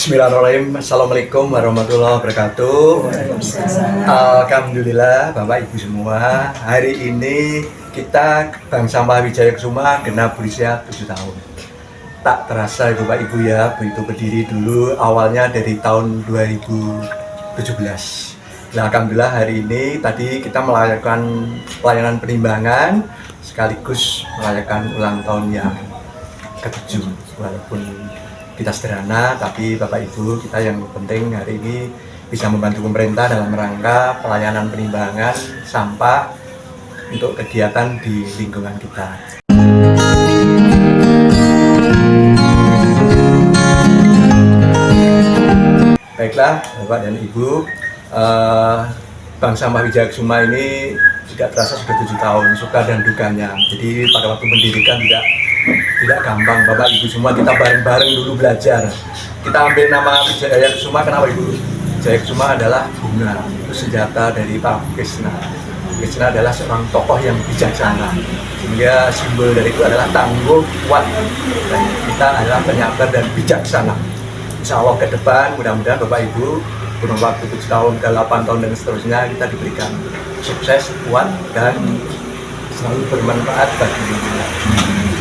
Bismillahirrahmanirrahim. Assalamualaikum warahmatullahi wabarakatuh. Alhamdulillah Bapak Ibu semua, hari ini kita Bank Sampah Wijaya Kusuma genap berusia 7 tahun. Tak terasa Bapak Ibu ya, begitu berdiri dulu awalnya dari tahun 2017. Nah, alhamdulillah hari ini tadi kita melakukan pelayanan penimbangan sekaligus merayakan ulang tahun yang ke-7. Walaupun kita sederhana, tapi Bapak Ibu kita yang penting hari ini bisa membantu pemerintah dalam rangka pelayanan penimbangan sampah untuk kegiatan di lingkungan kita. Baiklah Bapak dan Ibu, Bank Sampah Wijaya Kusuma ini tidak terasa sudah 7 tahun, suka dan dukanya. Jadi pada waktu mendirikan tidak gampang Bapak Ibu semua, kita bareng-bareng dulu belajar. Kita ambil nama Wijaya Kusuma, kenapa Ibu? Wijaya Kusuma adalah bunga, itu senjata dari Pak Krisna. Krisna adalah seorang tokoh yang bijaksana, sehingga simbol dari itu adalah tangguh, kuat, dan kita adalah penyabar dan bijaksana. Insya Allah ke depan mudah-mudahan Bapak Ibu kurun waktu 7 tahun ke 8 tahun dan seterusnya kita diberikan sukses, kuat, dan selalu bermanfaat bagi lingkungan.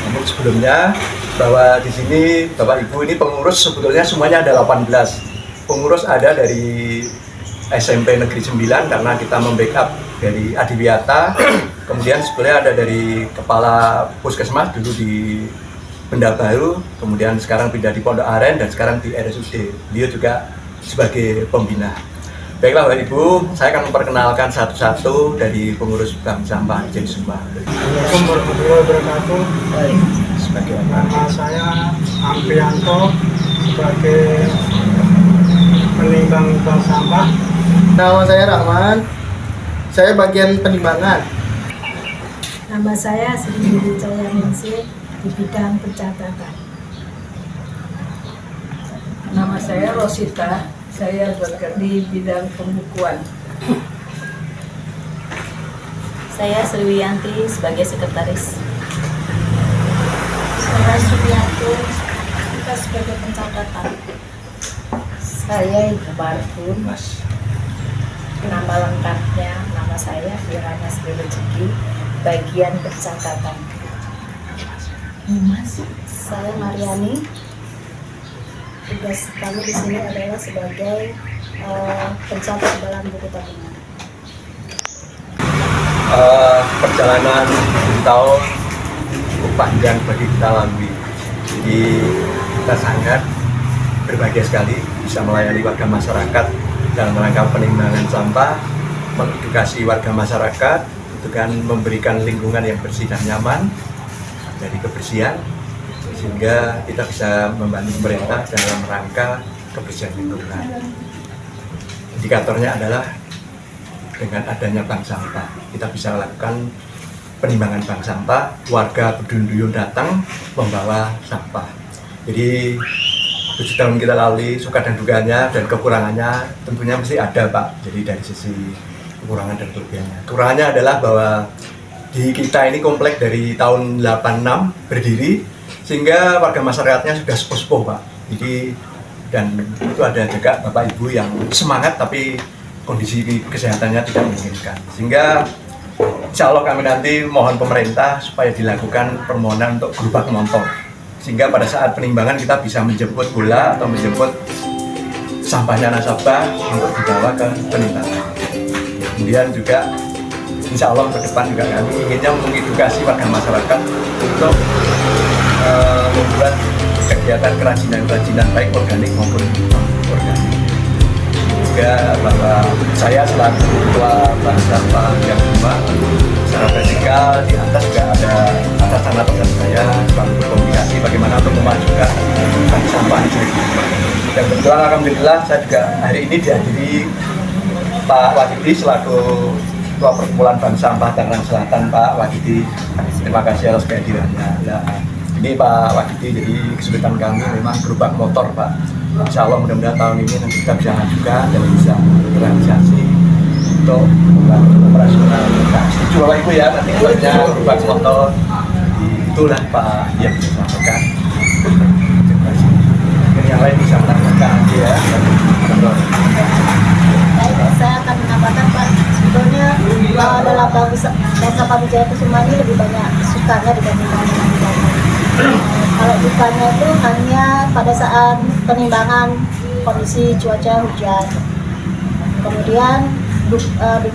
Namun sebelumnya bahwa di sini Bapak Ibu ini pengurus sebetulnya semuanya ada 18. Pengurus ada dari SMP Negeri 9 karena kita membackup dari Adiwiyata. Kemudian sebetulnya ada dari Kepala Puskesmas dulu di Benda Baru, kemudian sekarang pindah di Pondok Aren dan sekarang di RSUD. Dia juga sebagai pembina. Baiklah Bapak Ibu, saya akan memperkenalkan satu-satu dari pengurus Bank Sampah Wijaya Kusuma. Assalamualaikum warahmatullahi wabarakatuh. Sebagai apa? Nama saya Amprianto sebagai penimbang bank sampah. Nama saya Rahman, saya bagian penimbangan. Nama saya Sri Wijaya Ningsih di bidang pencatatan. Nama saya Rosita, saya bekerja di bidang pembukuan. Saya Sriwiyanti sebagai sekretaris. Saya Subianto, kita sebagai pencatatan. Saya Ibu Bartun, Mas. nama lengkapnya nama saya Firana Sri Rezeki, bagian pencatatan. Mas, Saya Mariani. tugas kami di sini adalah sebagai pencatat dalam buku tabungan. Perjalanan 7 tahun cukup panjang bagi kita lalui. Jadi kita sangat berbahagia sekali bisa melayani warga masyarakat dalam rangka penimbangan sampah, mengedukasi warga masyarakat, itu kan memberikan lingkungan yang bersih dan nyaman dari kebersihan, sehingga kita bisa membantu pemerintah dalam rangka kebersihan lingkungan. Indikatornya adalah dengan adanya bank sampah, kita bisa lakukan penimbangan bank sampah, warga berduyun-duyun datang membawa sampah. Jadi 7 tahun kita lalui, suka dan dukanya dan kekurangannya tentunya mesti ada Pak. Jadi dari sisi kekurangan dan kelebihannya. Kekurangannya adalah bahwa di kita ini komplek dari tahun 86 berdiri, sehingga warga masyarakatnya sudah sepuh-sepuh Pak. Jadi dan itu ada juga Bapak Ibu yang semangat tapi kondisi kesehatannya tidak memungkinkan. Sehingga insya Allah kami nanti mohon pemerintah supaya dilakukan permohonan untuk gerobak motor. Sehingga pada saat penimbangan kita bisa menjemput bola atau menjemput sampahnya nasabah untuk dibawa ke penimbangan. Kemudian juga insya Allah ke depan juga kami inginnya mengedukasi warga masyarakat untuk membuat kegiatan kerajinan baik organik maupun non-organik. Juga bahwa saya selaku ketua Bank Sampah Wijaya Kusuma secara vertikal di atas juga ada atasan saya selalu berkomunikasi bagaimana untuk memajukan Bank Sampah Wijaya Kusuma. Dan kebetulan alhamdulillah saya juga hari ini dihadiri Pak Wadidi selaku Ketua Perkumpulan Bank Sampah Tangerang Selatan. Pak Wadidi, terima kasih atas kehadirannya. Nah, ini Pak Wadidi, jadi kesulitan kami memang gerobak motor Pak. Insya Allah mudah-mudahan tahun ini nanti kita bisa juga dan bisa terrealisasi untuk membantu operasional kita. Setuju Bapak Ibu ya, nanti buatnya gerobak motor. Itulah Pak yang bisa sampaikan. Yang lain bisa menambahkan ya. nasabah Wijaya Kusuma ini lebih banyak sukanya dibandingkan dengan dukanya. Kalau dukanya itu hanya pada saat penimbangan kondisi cuaca hujan. Kemudian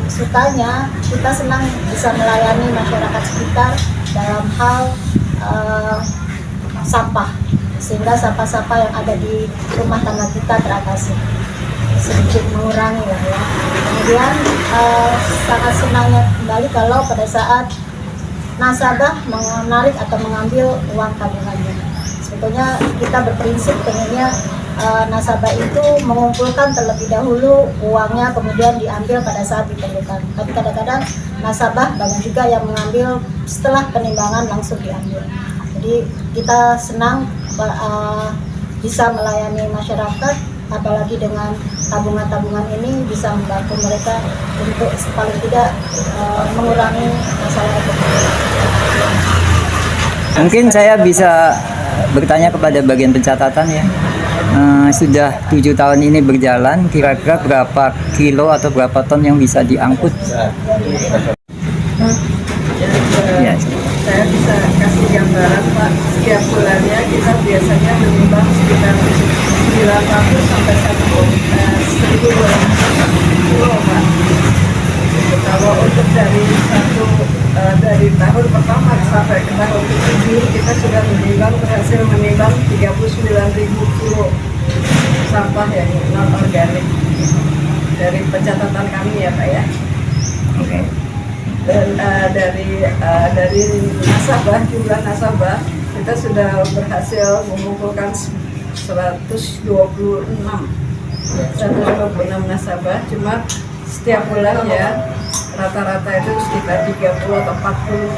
sukanya kita senang bisa melayani masyarakat sekitar dalam hal sampah, sehingga sampah-sampah yang ada di rumah tangga kita teratasi, sedikit mengurangi lah ya. Kemudian sangat senangnya kembali kalau pada saat nasabah menarik atau mengambil uang tabungannya. Sebetulnya kita berprinsip pengennya nasabah itu mengumpulkan terlebih dahulu uangnya, kemudian diambil pada saat diperlukan. Tapi kadang-kadang nasabah banyak juga yang mengambil setelah penimbangan langsung diambil. Jadi kita senang bisa melayani masyarakat, apalagi dengan tabungan-tabungan ini bisa membantu mereka untuk paling tidak mengurangi masalah ekonomi. Mungkin saya bisa bertanya kepada bagian pencatatan ya. Sudah 7 tahun ini berjalan, kira-kira berapa kilo atau berapa ton yang bisa diangkut? Ya, saya bisa kasih gambaran Pak. Setiap bulannya kita biasanya menimbang sekitar 900 sampai 1.200 kilo Pak. Kalau untuk dari tahun pertama sampai ke tahun ke-7 kita sudah berhasil menimbang 39.000 kilo sampah yang non organik dari pencatatan kami ya Pak ya. Oke. Dan dari nasabah, jumlah nasabah kita sudah berhasil mengumpulkan 126 nasabah. Cuma setiap bulan ya rata-rata itu sekitar 30 atau 40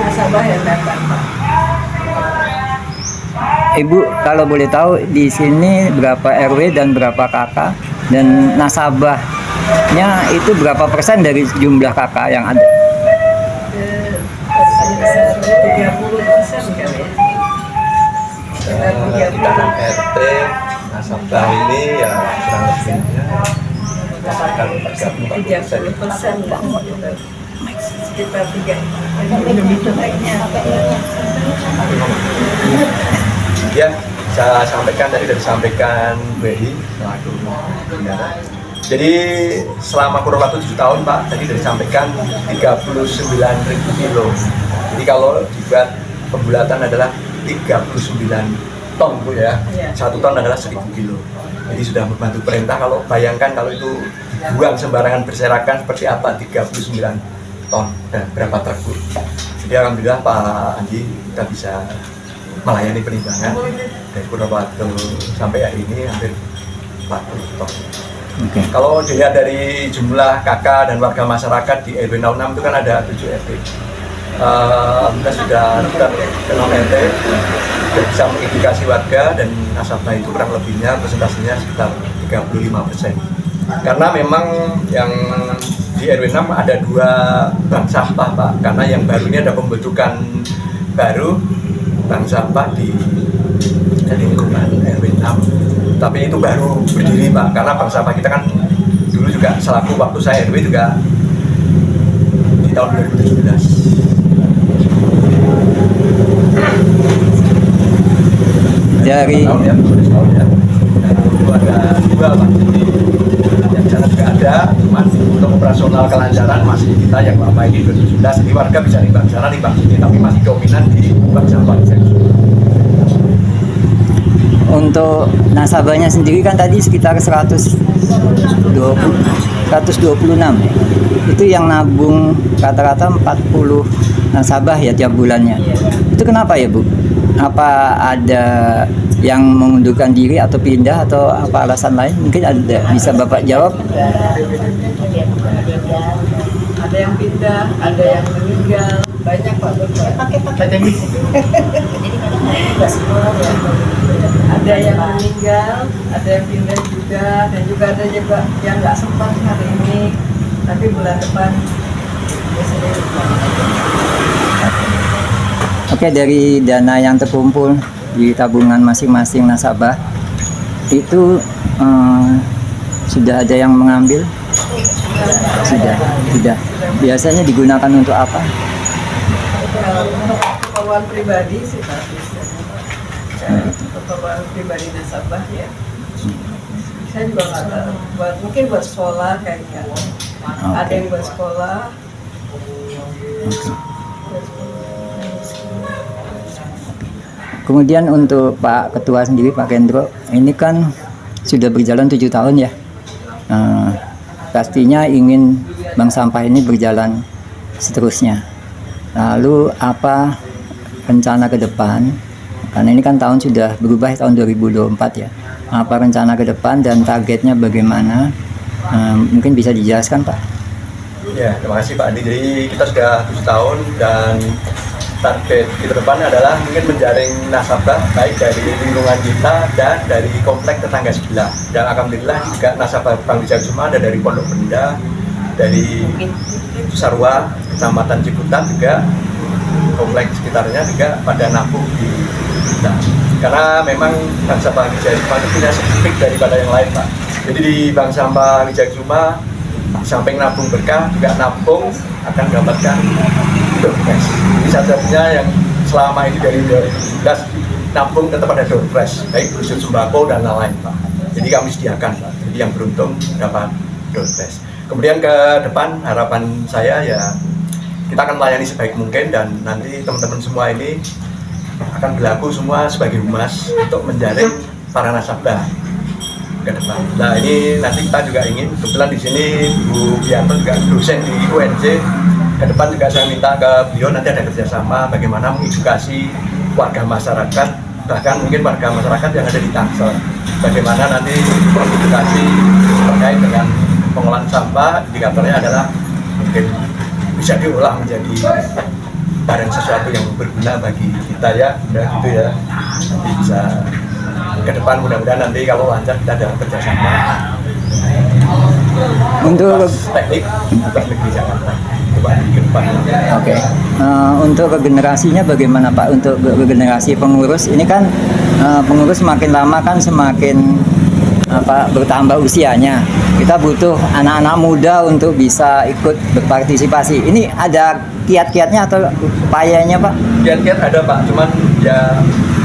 nasabah yang datang Pak. Ibu, kalau boleh tahu di sini berapa RW dan berapa KK, dan nasabahnya itu berapa persen dari jumlah KK yang ada? 30% kan ya. Kita RT nasabah ini ya kurang lebihnya sekitar 30% lah. Sekitar 3. Ya, saya sampaikan tadi sudah disampaikan BI selaku penyelenggara. Jadi selama kurun waktu 7 tahun Pak, tadi sudah disampaikan 39.000 kilo. Jadi kalau dibuat pembulatan adalah 39 ton Bu ya. 1 ton adalah 1.000 kilo. Jadi sudah membantu perintah. Kalau bayangkan kalau itu dibuang sembarangan berserakan seperti apa 39 ton dan berapa truk Bu. Jadi alhamdulillah Pak Andi kita bisa melayani penimbangan dari kurun waktu sampai hari ini hampir 40 ton. Okay. Kalau dilihat dari jumlah kakak dan warga masyarakat di RW 06 itu kan ada 7 RT. Kita sudah lakukan ke 6 RT dan bisa mengindikasi warga dan nasabah itu kurang lebihnya presentasinya sekitar 35%. Karena memang yang di RW 6 ada 2 bank sampah Pak, karena yang baru ini ada pembentukan baru bank sampah di lingkungan RW 6. Tapi itu baru berdiri Pak, karena bank sampah kita kan dulu juga selaku waktu saya RW juga di tahun 2017. Dari tahun ya, itu ada 2 Pak. Yang di sana juga ada, cuma untuk operasional kelancaran masih kita yang lama ini 2017. Jadi warga bisa di bank sana, di bank sini, tapi masih dominan di bank sampah. untuk nasabahnya sendiri kan tadi sekitar 126. Itu yang nabung rata-rata 40 nasabah ya tiap bulannya. Itu kenapa ya Bu? Apa ada yang mengundurkan diri atau pindah atau apa alasan lain? Mungkin ada, bisa Bapak jawab? Ada yang pindah, ada yang meninggal, banyak Pak. Pakai Ada yang meninggal, ada yang pindah juga, dan juga ada juga yang nggak sempat hari ini, tapi bulan depan biasanya. Oke, dari dana yang terkumpul di tabungan masing-masing nasabah itu sudah ada yang mengambil? Sudah. Biasanya digunakan untuk apa? Kalau untuk keperluan pribadi sih Pak, biasanya keperluan pribadi nasabah ya. Saya juga nggak tahu. Mungkin buat sekolah kayaknya. Ada yang buat sekolah. Kemudian untuk Pak Ketua sendiri, Pak Kendro, ini kan sudah berjalan 7 tahun ya. Pastinya ingin bank sampah ini berjalan seterusnya. Lalu apa rencana ke depan? Karena ini kan tahun sudah berubah, tahun 2024 ya. Apa rencana ke depan dan targetnya bagaimana? Mungkin bisa dijelaskan, Pak? Ya, terima kasih Pak Andi. Jadi kita sudah 7 tahun dan target ke depan adalah mungkin menjaring nasabah baik dari lingkungan kita dan dari komplek tetangga sebelah. Dan alhamdulillah juga nasabah Bank Wijayakusuma ada dari Pondok Benda, dari Sarwa, Kecamatan Ciputat juga, komplek sekitarnya juga pada nabung di kita. Karena memang Bank Sampah Wijayakusuma itu punya spesifik daripada yang lain Pak. Jadi di Bank Sampah Wijayakusuma samping nabung berkah juga nabung akan mendapatkan doorpress. Ini satu-satunya yang selama ini dari 2017 nabung tetap ada doorpress, baik berusaha sembako dan lain-lain Pak. Jadi kami sediakan Pak. Jadi yang beruntung dapat doorpress. Kemudian ke depan harapan saya ya kita akan melayani sebaik mungkin dan nanti teman-teman semua ini akan berlaku semua sebagai humas untuk menjaring para nasabah ke depan. Nah ini nanti kita juga ingin, kebetulan di sini Bu Bianto juga dosen di UNJ. Ke depan juga saya minta ke beliau nanti ada kerjasama bagaimana mengedukasi warga masyarakat, bahkan mungkin warga masyarakat yang ada di Tangsel. Bagaimana nanti mengedukasi terkait dengan pengolahan sampah, indikatornya adalah mungkin bisa diolah menjadi barang sesuatu yang berguna bagi kita ya, udah gitu ya. Nanti bisa ke depan mudah-mudahan nanti kalau lancar kita ada kerjasama Untuk teknik negeri Jakarta ke depan. Oke. Untuk regenerasinya bagaimana Pak? Untuk regenerasi pengurus ini kan pengurus semakin lama kan semakin bertambah usianya. Kita butuh anak-anak muda untuk bisa ikut berpartisipasi. Ini ada kiat-kiatnya atau upayanya Pak? Kiat-kiat ada Pak, cuman ya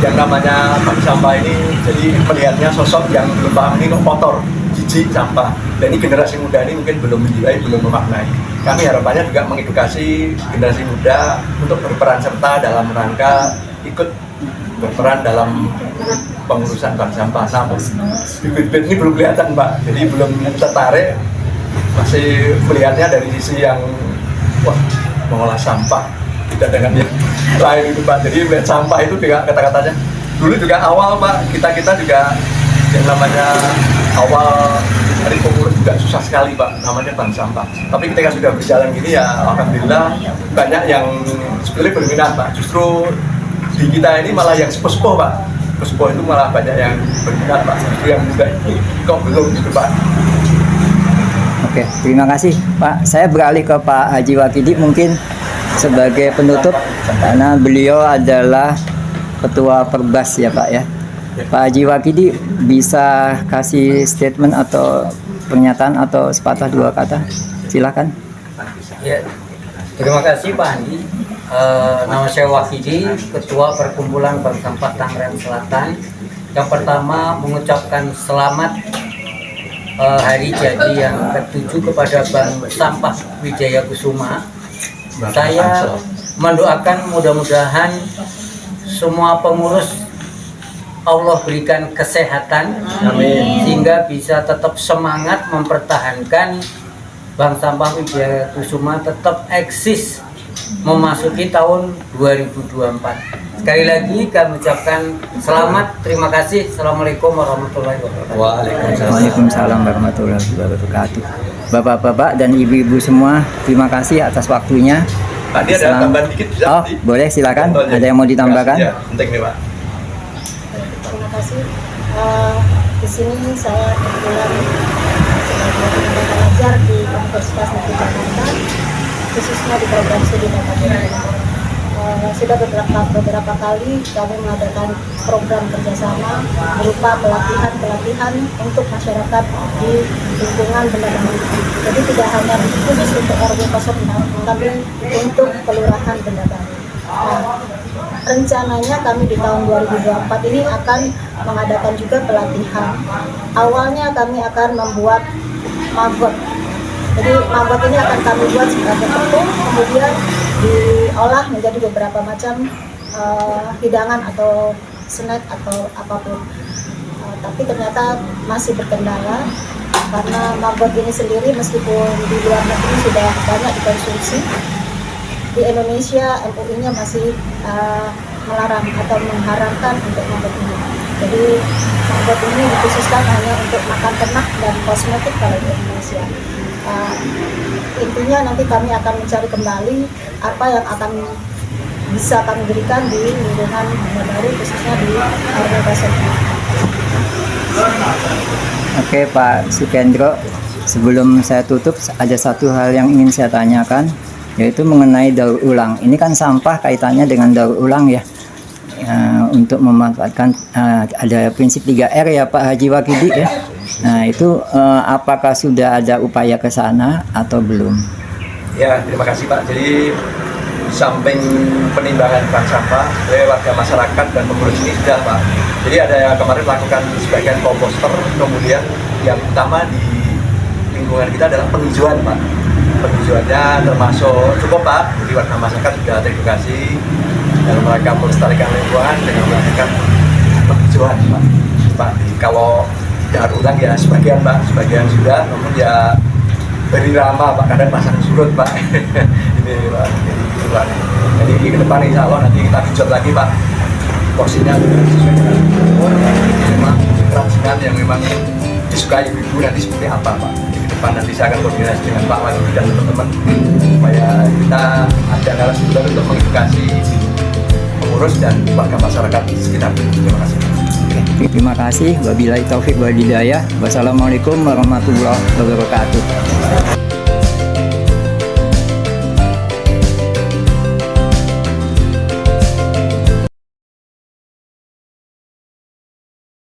yang namanya bank sampah ini jadi melihatnya sosok yang belum paham ini kok kotor, jijik sampah. Dan ini generasi muda ini mungkin belum menjiwai, belum memaknai. Kami harapannya juga mengedukasi generasi muda untuk berperan serta dalam rangka ikut berperan dalam pengurusan bank sampah. Nah, bibit-bibit ini belum kelihatan Pak, jadi belum tertarik, masih melihatnya dari sisi yang wah mengolah sampah tidak dengan yang lain itu Pak. Jadi melihat sampah itu juga kata-katanya dulu juga awal Pak, kita juga yang namanya awal dari pengurus juga susah sekali Pak, namanya bank sampah. Tapi ketika sudah berjalan gini ya alhamdulillah banyak yang sebetulnya berminat Pak. Justru di kita ini malah yang sepuh-sepuh Pak, sepuh itu malah banyak yang berminat Pak. Justru yang muda ini kok belum gitu Pak. Oke, terima kasih Pak. Saya beralih ke Pak Haji Wakidi mungkin sebagai penutup karena beliau adalah Ketua Perbas ya Pak ya. Pak Haji Wakidi bisa kasih statement atau pernyataan atau sepatah dua kata, silakan. Ya, terima kasih Pak Andi. Nama saya Wakidi, Ketua Perkumpulan Bank Sampah Tangerang Selatan. Yang pertama mengucapkan selamat hari jadi yang ke-7 kepada Bank Sampah Wijayakusuma. Saya mendoakan mudah-mudahan semua pengurus Allah berikan kesehatan. Amin. Sehingga bisa tetap semangat mempertahankan Bank Sampah Wijayakusuma tetap eksis memasuki tahun 2024. Sekali lagi kami ucapkan selamat, terima kasih. Assalamualaikum warahmatullahi wabarakatuh. Waalaikumsalam warahmatullahi wabarakatuh. Bapak-bapak dan ibu-ibu semua, terima kasih atas waktunya. Tadi ada tambahan dikit bisa? Oh, boleh silakan. Ada yang mau ditambahkan? Ya, penting nih Pak. Terima kasih. Di sini saya kebetulan sebagai tenaga pengajar di Universitas Negeri Jakarta, khususnya di program studi data. sudah beberapa kali kami mengadakan program kerjasama berupa pelatihan untuk masyarakat di lingkungan Benda Baru. Jadi tidak hanya khusus untuk RW 06, tapi untuk kelurahan Benda Baru. Nah, rencananya kami di tahun 2024 ini akan mengadakan juga pelatihan. Awalnya kami akan membuat maggot. Jadi maggot ini akan kami buat sebagai tepung, kemudian diolah menjadi beberapa macam hidangan atau snack atau apapun. Tapi ternyata masih berkendala karena maggot ini sendiri meskipun di luar negeri sudah banyak dikonsumsi, di Indonesia MUI-nya masih melarang atau mengharamkan untuk maggot ini. Jadi maggot ini dikhususkan hanya untuk makan ternak dan kosmetik kalau di Indonesia. Intinya nanti kami akan mencari kembali apa yang akan bisa kami berikan di lingkungan Benda Baru, khususnya di RW 06. Oke Pak Sukendro, sebelum saya tutup ada satu hal yang ingin saya tanyakan, yaitu mengenai daur ulang. Ini kan sampah kaitannya dengan daur ulang ya. Untuk memanfaatkan ada prinsip 3R ya Pak Haji Wakidi ya. Nah itu apakah sudah ada upaya ke sana atau belum? Ya, terima kasih Pak. Jadi di samping penimbangan bank sampah oleh warga masyarakat dan pengurus ini sudah Pak. Jadi ada yang kemarin melakukan sebagian komposter, kemudian yang utama di lingkungan kita adalah penghijauan Pak. Penghijauannya termasuk cukup Pak, jadi warga masyarakat sudah teredukasi dalam rangka melestarikan lingkungan dengan melakukan penghijauan Pak. Kalau daur ulang ya sebagian Pak, sebagian sudah, namun ya berirama Pak, kadang pasang surut Pak. Ini Pak, jadi ke depan insya Allah nanti kita genjot lagi Pak, porsinya sesuai dengan memang kerajinan yang memang disukai ibu nanti seperti apa Pak. Jadi ke depan nanti saya akan koordinasi dengan Pak Wali dan teman-teman supaya kita ada narasumber untuk mengedukasi pengurus dan warga masyarakat di sekitar. Terima kasih. Terima kasih. Wabillahi taufik wal hidayah. Wassalamualaikum warahmatullahi wabarakatuh.